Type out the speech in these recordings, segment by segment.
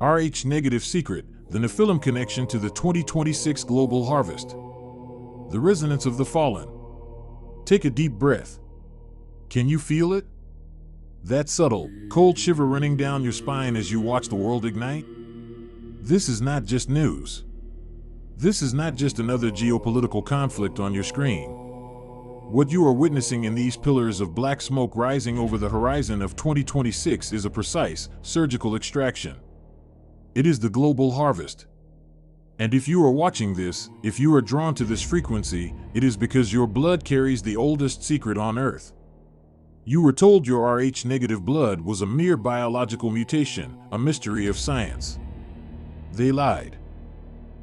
Rh-negative secret, the Nephilim connection to the 2026 global harvest. The resonance of the fallen. Take a deep breath. Can you feel it? That subtle, cold shiver running down your spine as you watch the world ignite? This is not just news. This is not just another geopolitical conflict on your screen. What you are witnessing in these pillars of black smoke rising over the horizon of 2026 is a precise, surgical extraction. It is the global harvest. And if you are watching this, if you are drawn to this frequency, it is because your blood carries the oldest secret on Earth. You were told your Rh-negative blood was a mere biological mutation, a mystery of science. They lied.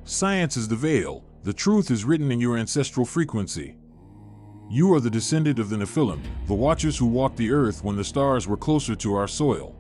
Science is the veil, the truth is written in your ancestral frequency. You are the descendant of the Nephilim, the watchers who walked the earth when the stars were closer to our soil.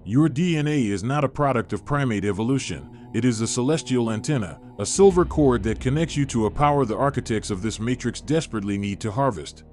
Your DNA is not a product of primate evolution, it is a celestial antenna, a silver cord that connects you to a power the architects of this matrix desperately need to harvest.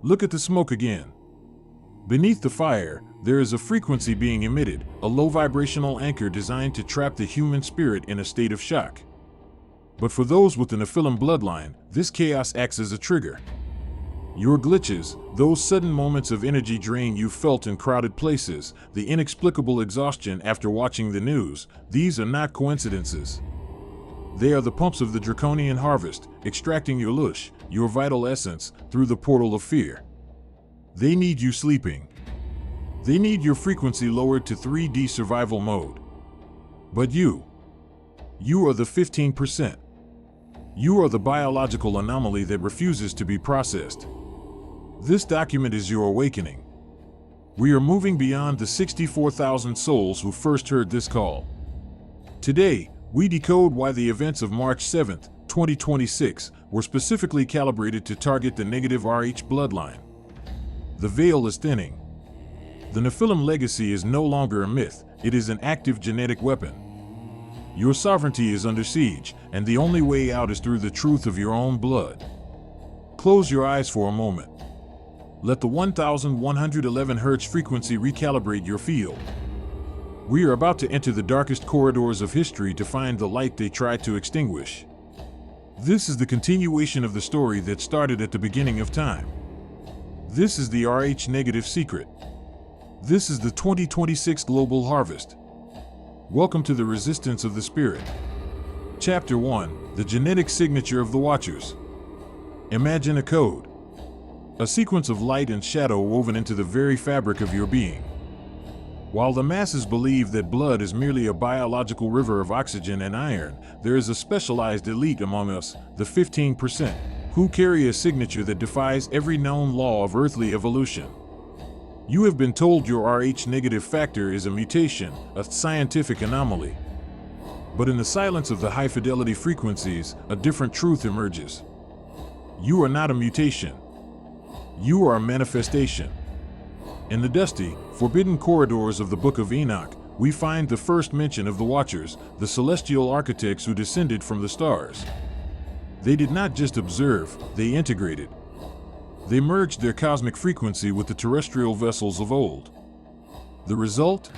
Look at the smoke again. Beneath the fire, there is a frequency being emitted, a low vibrational anchor designed to trap the human spirit in a state of shock. But for those with the Nephilim bloodline, this chaos acts as a trigger. Your glitches, those sudden moments of energy drain you felt in crowded places, the inexplicable exhaustion after watching the news, these are not coincidences. They are the pumps of the Draconian harvest, extracting your loosh, your vital essence, through the portal of fear. They need you sleeping. They need your frequency lowered to 3D survival mode. But you are the 15%. You are the biological anomaly that refuses to be processed. This document is your awakening. We are moving beyond the 64,000 souls who first heard this call. Today, we decode why the events of March 7, 2026 were specifically calibrated to target the negative Rh bloodline. The veil is thinning. The Nephilim legacy is no longer a myth, it is an active genetic weapon. Your sovereignty is under siege, and the only way out is through the truth of your own blood. Close your eyes for a moment. Let the 1111 Hz frequency recalibrate your field. We are about to enter the darkest corridors of history to find the light they tried to extinguish. This is the continuation of the story that started at the beginning of time. This is the Rh-negative secret. This is the 2026 global harvest. Welcome to the resistance of the spirit. Chapter 1, the genetic signature of the Watchers. Imagine a code. A sequence of light and shadow woven into the very fabric of your being. While the masses believe that blood is merely a biological river of oxygen and iron, there is a specialized elite among us, the 15%, who carry a signature that defies every known law of earthly evolution. You have been told your Rh-negative factor is a mutation, a scientific anomaly. But in the silence of the high-fidelity frequencies, a different truth emerges. You are not a mutation. You are a manifestation. In the dusty, forbidden corridors of the Book of Enoch, we find the first mention of the Watchers, the celestial architects who descended from the stars. They did not just observe, they integrated. They merged their cosmic frequency with the terrestrial vessels of old. The result?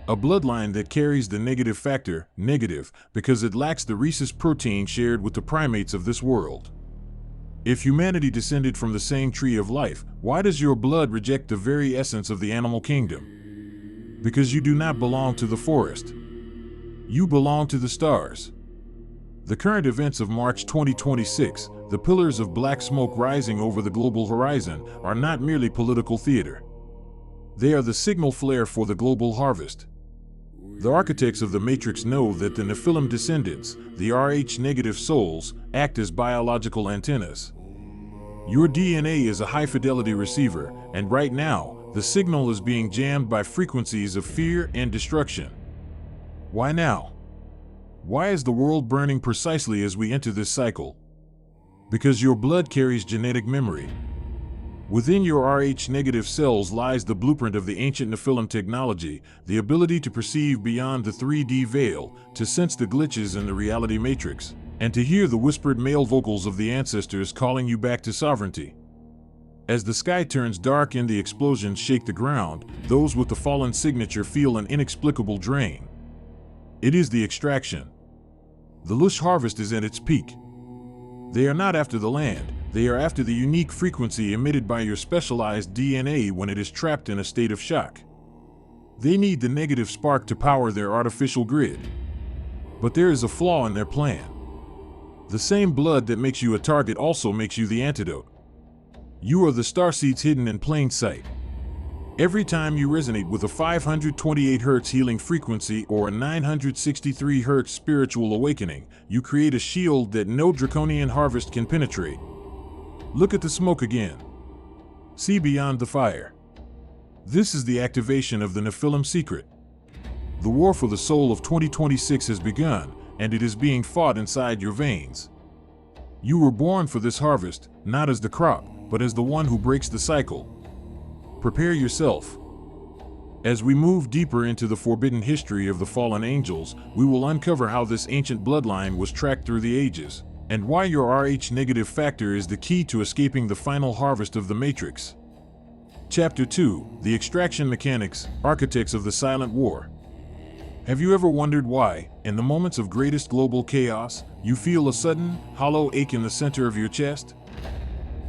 A bloodline that carries the negative factor, negative, because it lacks the rhesus protein shared with the primates of this world. If humanity descended from the same tree of life, why does your blood reject the very essence of the animal kingdom? Because you do not belong to the forest. You belong to the stars. The current events of March 2026, the pillars of black smoke rising over the global horizon, are not merely political theater. They are the signal flare for the global harvest. The architects of the Matrix know that the Nephilim descendants, the Rh-negative souls, act as biological antennas. Your DNA is a high-fidelity receiver, and right now, the signal is being jammed by frequencies of fear and destruction. Why now? Why is the world burning precisely as we enter this cycle? Because your blood carries genetic memory. Within your Rh-negative cells lies the blueprint of the ancient Nephilim technology, the ability to perceive beyond the 3D veil, to sense the glitches in the reality matrix, and to hear the whispered male vocals of the ancestors calling you back to sovereignty. As the sky turns dark and the explosions shake the ground, those with the fallen signature feel an inexplicable drain. It is the extraction. The Loosh harvest is at its peak. They are not after the land, they are after the unique frequency emitted by your specialized DNA when it is trapped in a state of shock. They need the negative spark to power their artificial grid. But there is a flaw in their plan. The same blood that makes you a target also makes you the antidote. You are the starseeds hidden in plain sight. Every time you resonate with a 528 Hz healing frequency or a 963 Hz spiritual awakening, you create a shield that no draconian harvest can penetrate. Look at the smoke again. See beyond the fire. This is the activation of the Nephilim secret. The war for the soul of 2026 has begun, and it is being fought inside your veins. You were born for this harvest, not as the crop, but as the one who breaks the cycle. Prepare yourself. As we move deeper into the forbidden history of the fallen angels, we will uncover how this ancient bloodline was tracked through the ages, and why your Rh- factor is the key to escaping the final harvest of the Matrix. Chapter 2: The Extraction Mechanics, Architects of the Silent War. Have you ever wondered why, in the moments of greatest global chaos, you feel a sudden, hollow ache in the center of your chest?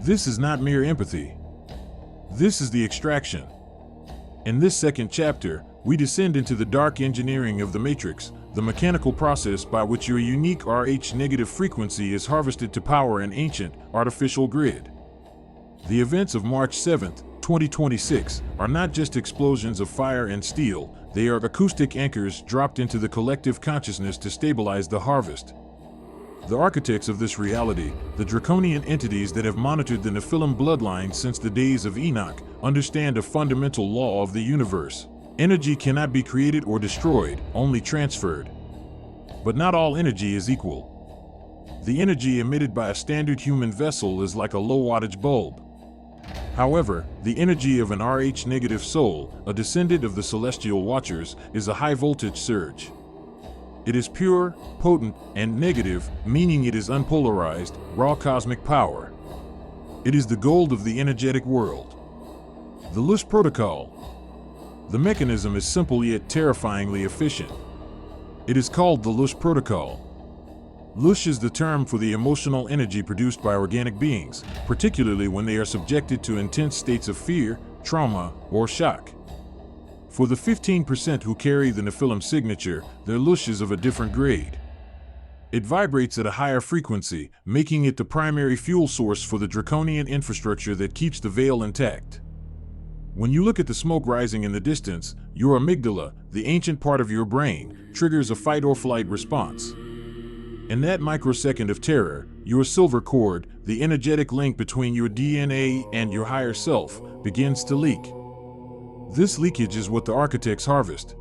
This is not mere empathy. This is the extraction. In this second chapter, we descend into the dark engineering of the Matrix, the mechanical process by which your unique Rh- frequency is harvested to power an ancient, artificial grid. The events of March 7, 2026, are not just explosions of fire and steel, they are acoustic anchors dropped into the collective consciousness to stabilize the harvest. The architects of this reality, the draconian entities that have monitored the Nephilim bloodline since the days of Enoch, understand a fundamental law of the universe. Energy cannot be created or destroyed, only transferred. But not all energy is equal. The energy emitted by a standard human vessel is like a low-wattage bulb. However, the energy of an Rh- soul, a descendant of the celestial watchers, is a high-voltage surge. It is pure, potent, and negative, meaning it is unpolarized, raw cosmic power. It is the gold of the energetic world. The Loosh protocol. The mechanism is simple yet terrifyingly efficient. It is called the Loosh protocol. Loosh is the term for the emotional energy produced by organic beings, particularly when they are subjected to intense states of fear, trauma, or shock. For the 15% who carry the Nephilim signature, their Loosh is of a different grade. It vibrates at a higher frequency, making it the primary fuel source for the draconian infrastructure that keeps the veil intact. When you look at the smoke rising in the distance, your amygdala, the ancient part of your brain, triggers a fight-or-flight response. In that microsecond of terror, your silver cord, the energetic link between your DNA and your higher self, begins to leak. This leakage is what the architects harvest.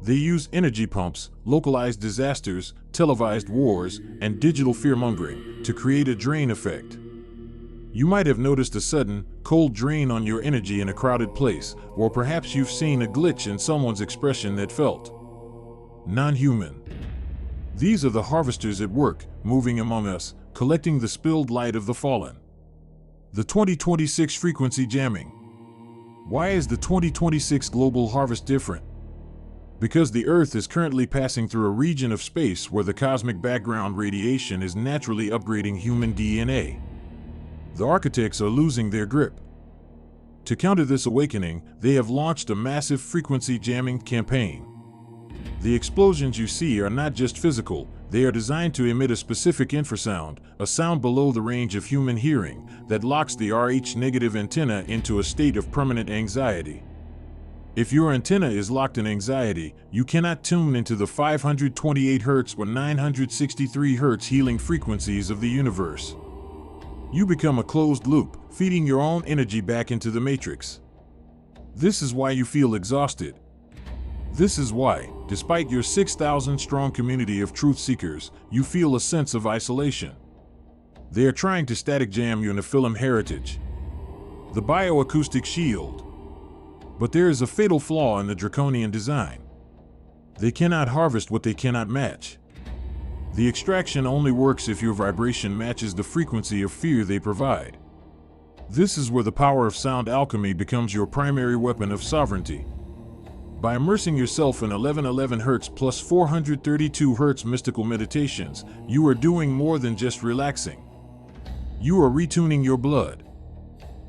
They use energy pumps, localized disasters, televised wars, and digital fear-mongering to create a drain effect. You might have noticed a sudden, cold drain on your energy in a crowded place, or perhaps you've seen a glitch in someone's expression that felt non-human. These are the harvesters at work, moving among us, collecting the spilled light of the fallen. The 2026 frequency jamming. Why is the 2026 global harvest different? Because the Earth is currently passing through a region of space where the cosmic background radiation is naturally upgrading human DNA. The architects are losing their grip. To counter this awakening, they have launched a massive frequency jamming campaign. The explosions you see are not just physical, they are designed to emit a specific infrasound, a sound below the range of human hearing, that locks the Rh- antenna into a state of permanent anxiety. If your antenna is locked in anxiety, you cannot tune into the 528 Hz or 963 Hz healing frequencies of the universe. You become a closed loop, feeding your own energy back into the Matrix. This is why you feel exhausted. This is why, despite your 6,000-strong community of truth seekers, you feel a sense of isolation. They are trying to static jam your Nephilim heritage. The bioacoustic shield. But there is a fatal flaw in the draconian design. They cannot harvest what they cannot match. The extraction only works if your vibration matches the frequency of fear they provide. This is where the power of sound alchemy becomes your primary weapon of sovereignty. By immersing yourself in 1111 Hz plus 432 Hz mystical meditations, you are doing more than just relaxing. You are retuning your blood.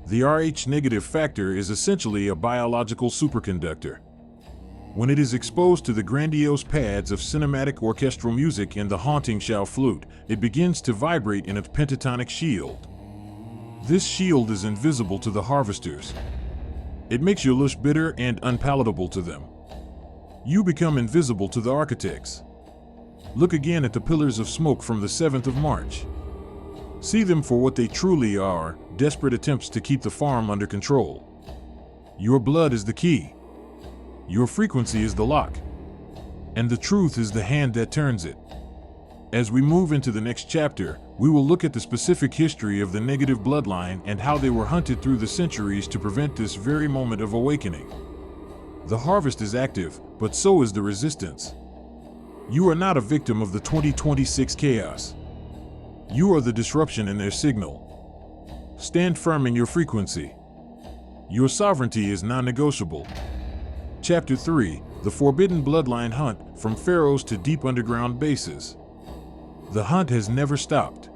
The Rh negative factor is essentially a biological superconductor. When it is exposed to the grandiose pads of cinematic orchestral music and the haunting Shao flute, it begins to vibrate in a pentatonic shield. This shield is invisible to the harvesters. It makes your lush bitter and unpalatable to them. You become invisible to the architects. Look again at the pillars of smoke from the 7th of March. See them for what they truly are, desperate attempts to keep the farm under control. Your blood is the key. Your frequency is the lock. And the truth is the hand that turns it. As we move into the next chapter, we will look at the specific history of the negative bloodline and how they were hunted through the centuries to prevent this very moment of awakening. The harvest is active, but so is the resistance. You are not a victim of the 2026 chaos. You are the disruption in their signal. Stand firm in your frequency. Your sovereignty is non-negotiable. Chapter 3: The Forbidden Bloodline Hunt, from pharaohs to deep underground bases. The hunt has never stopped.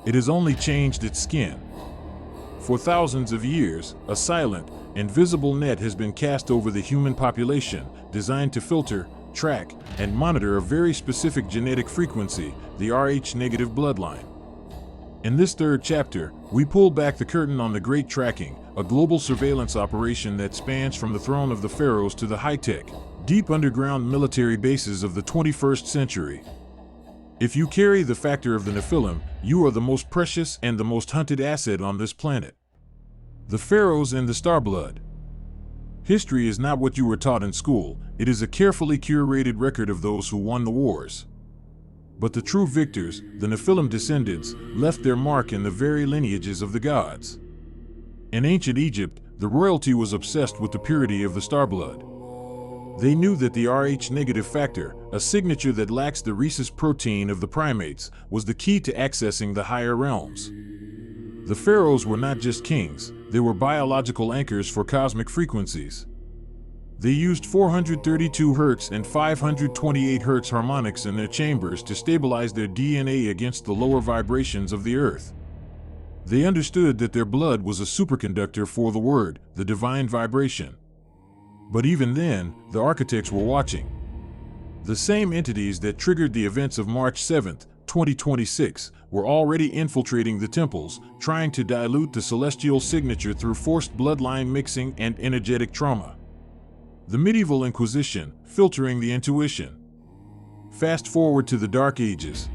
It has only changed its skin. For thousands of years, a silent, invisible net has been cast over the human population, designed to filter, track, and monitor a very specific genetic frequency, the Rh negative bloodline. In this third chapter, we pull back the curtain on the Great Tracking, a global surveillance operation that spans from the throne of the pharaohs to the high-tech, deep underground military bases of the 21st century. If you carry the factor of the Nephilim, you are the most precious and the most hunted asset on this planet. The pharaohs and the starblood. History is not what you were taught in school, it is a carefully curated record of those who won the wars. But the true victors, the Nephilim descendants, left their mark in the very lineages of the gods. In ancient Egypt, the royalty was obsessed with the purity of the starblood. They knew that the Rh negative factor, a signature that lacks the rhesus protein of the primates, was the key to accessing the higher realms. The pharaohs were not just kings, they were biological anchors for cosmic frequencies. They used 432 Hz and 528 Hz harmonics in their chambers to stabilize their DNA against the lower vibrations of the earth. They understood that their blood was a superconductor for the word, the divine vibration. But even then, the architects were watching. The same entities that triggered the events of March 7, 2026, were already infiltrating the temples, trying to dilute the celestial signature through forced bloodline mixing and energetic trauma. The medieval Inquisition, filtering the intuition. Fast forward to the Dark Ages.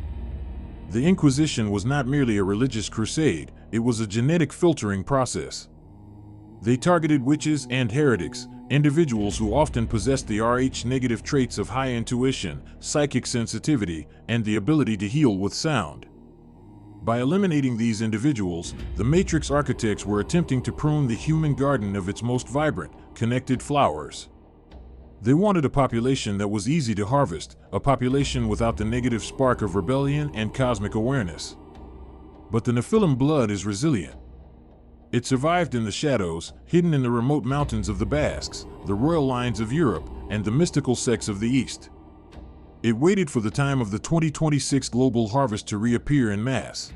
The Inquisition was not merely a religious crusade, it was a genetic filtering process. They targeted witches and heretics, individuals who often possessed the Rh negative traits of high intuition, psychic sensitivity, and the ability to heal with sound. By eliminating these individuals, the Matrix architects were attempting to prune the human garden of its most vibrant, connected flowers. They wanted a population that was easy to harvest, a population without the negative spark of rebellion and cosmic awareness. But the Nephilim blood is resilient. It survived in the shadows, hidden in the remote mountains of the Basques, the royal lines of Europe, and the mystical sects of the East. It waited for the time of the 2026 global harvest to reappear en masse.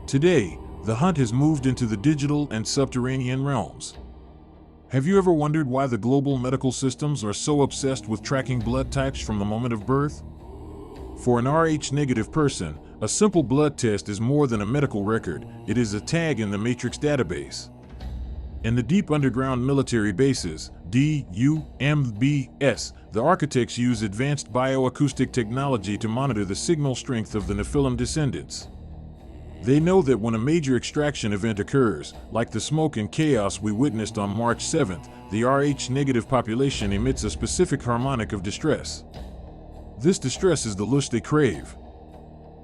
Today, the hunt has moved into the digital and subterranean realms. Have you ever wondered why the global medical systems are so obsessed with tracking blood types from the moment of birth? For an Rh negative person, a simple blood test is more than a medical record, it is a tag in the Matrix database. In the deep underground military bases, DUMBS, the architects use advanced bioacoustic technology to monitor the signal strength of the Nephilim descendants. They know that when a major extraction event occurs, like the smoke and chaos we witnessed on March 7th, the Rh negative population emits a specific harmonic of distress. This distress is the lush they crave.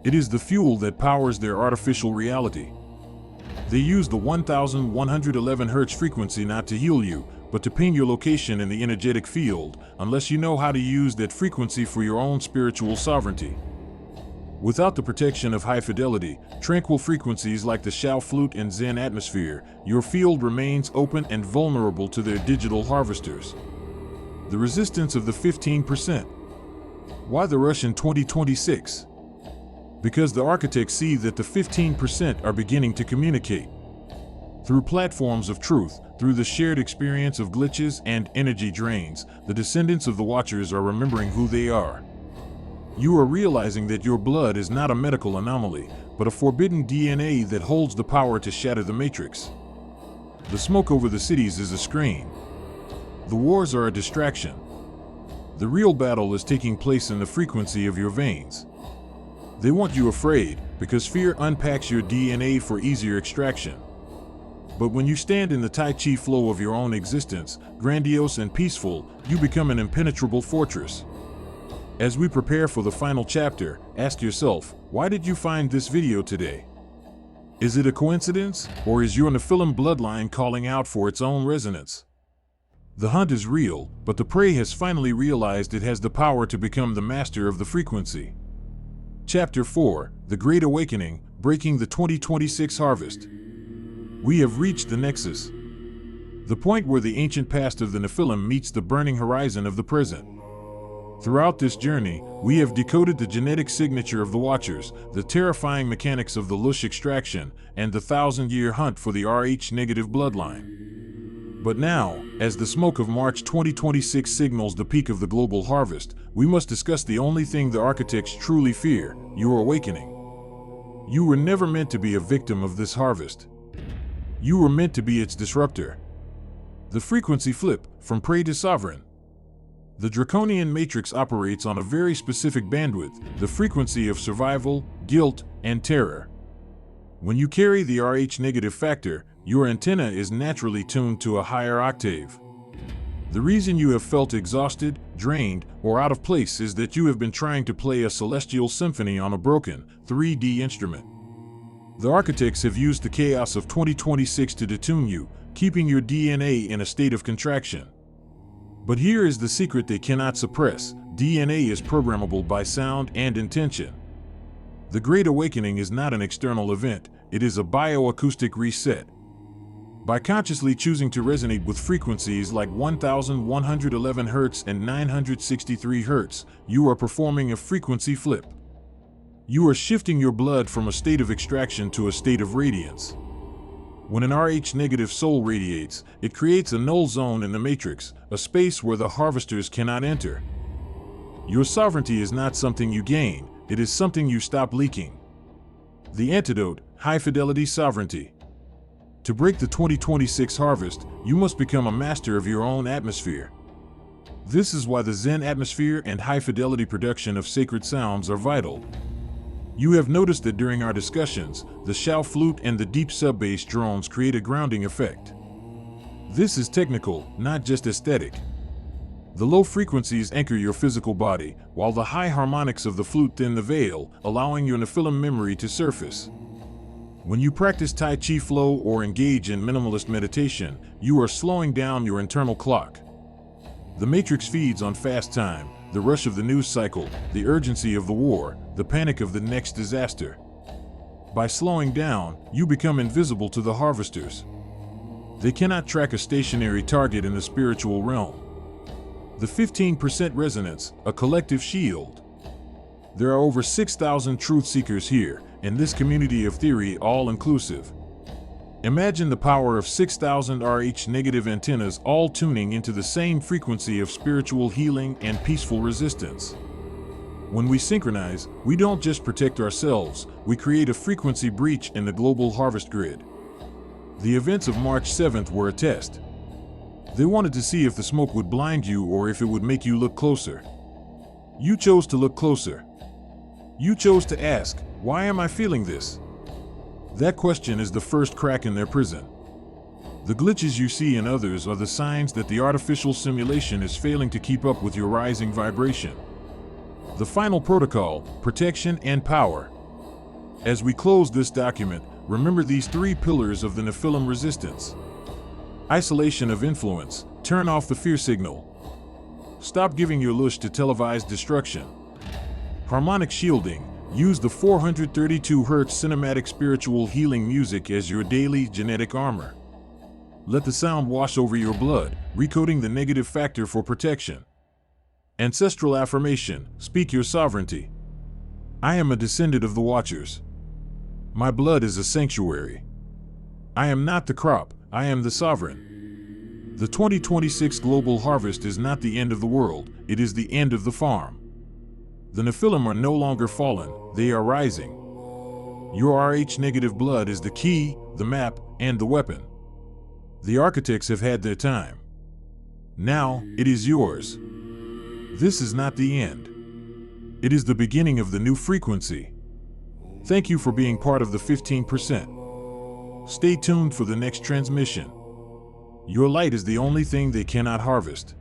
It is the fuel that powers their artificial reality. They use the 1111 Hz frequency not to heal you, but to ping your location in the energetic field, unless you know how to use that frequency for your own spiritual sovereignty. Without the protection of high-fidelity, tranquil frequencies like the Shao flute and Zen atmosphere, your field remains open and vulnerable to their digital harvesters. The resistance of the 15%. Why the rush in 2026? Because the architects see that the 15% are beginning to communicate. Through platforms of truth, through the shared experience of glitches and energy drains, the descendants of the Watchers are remembering who they are. You are realizing that your blood is not a medical anomaly, but a forbidden DNA that holds the power to shatter the Matrix. The smoke over the cities is a screen. The wars are a distraction. The real battle is taking place in the frequency of your veins. They want you afraid, because fear unpacks your DNA for easier extraction. But when you stand in the Tai Chi flow of your own existence, grandiose and peaceful, you become an impenetrable fortress. As we prepare for the final chapter, ask yourself, why did you find this video today? Is it a coincidence, or is your Nephilim bloodline calling out for its own resonance? The hunt is real, but the prey has finally realized it has the power to become the master of the frequency. Chapter 4, The Great Awakening, Breaking the 2026 Harvest. We have reached the nexus. The point where the ancient past of the Nephilim meets the burning horizon of the present. Throughout this journey, we have decoded the genetic signature of the Watchers, the terrifying mechanics of the Loosh extraction, and the 1,000-year hunt for the Rh-negative bloodline. But now, as the smoke of March 2026 signals the peak of the global harvest, we must discuss the only thing the architects truly fear, your awakening. You were never meant to be a victim of this harvest. You were meant to be its disruptor. The frequency flip, from prey to sovereign. The Draconian matrix operates on a very specific bandwidth, the frequency of survival, guilt, and terror. When you carry the Rh-negative factor, your antenna is naturally tuned to a higher octave. The reason you have felt exhausted, drained, or out of place is that you have been trying to play a celestial symphony on a broken, 3D instrument. The architects have used the chaos of 2026 to detune you, keeping your DNA in a state of contraction. But here is the secret they cannot suppress: DNA is programmable by sound and intention. The Great Awakening is not an external event, it is a bioacoustic reset. By consciously choosing to resonate with frequencies like 1111 Hz and 963 Hz, you are performing a frequency flip. You are shifting your blood from a state of extraction to a state of radiance. When an Rh-negative soul radiates, it creates a null zone in the matrix, a space where the harvesters cannot enter. Your sovereignty is not something you gain, it is something you stop leaking. The antidote: high-fidelity sovereignty. To break the 2026 harvest, you must become a master of your own atmosphere. This is why the Zen atmosphere and high-fidelity production of sacred sounds are vital. You have noticed that during our discussions, the Shao flute and the deep sub-bass drones create a grounding effect. This is technical, not just aesthetic. The low frequencies anchor your physical body, while the high harmonics of the flute thin the veil, allowing your Nephilim memory to surface. When you practice Tai Chi flow or engage in minimalist meditation, you are slowing down your internal clock. The Matrix feeds on fast time, the rush of the news cycle, the urgency of the war, the panic of the next disaster. By slowing down, you become invisible to the harvesters. They cannot track a stationary target in the spiritual realm. The 15% resonance, a collective shield. There are over 6,000 truth seekers here, and this community of theory all-inclusive. Imagine the power of 6,000 Rh-negative antennas all tuning into the same frequency of spiritual healing and peaceful resistance. When we synchronize, we don't just protect ourselves, we create a frequency breach in the global harvest grid. The events of March 7th were a test. They wanted to see if the smoke would blind you or if it would make you look closer. You chose to look closer. You chose to ask, why am I feeling this? That question is the first crack in their prison. The glitches you see in others are the signs that the artificial simulation is failing to keep up with your rising vibration. The final protocol: protection and power. As we close this document, remember these three pillars of the Nephilim resistance. Isolation of influence: turn off the fear signal. Stop giving your Loosh to televised destruction. Harmonic shielding: use the 432 Hz cinematic spiritual healing music as your daily genetic armor. Let the sound wash over your blood, recoding the negative factor for protection. Ancestral affirmation, speak your sovereignty. I am a descendant of the Watchers. My blood is a sanctuary. I am not the crop, I am the sovereign. The 2026 global harvest is not the end of the world, it is the end of the farm. The Nephilim are no longer fallen, they are rising. Your Rh-negative blood is the key, the map, and the weapon. The architects have had their time. Now, it is yours. This is not the end. It is the beginning of the new frequency. Thank you for being part of the 15%. Stay tuned for the next transmission. Your light is the only thing they cannot harvest.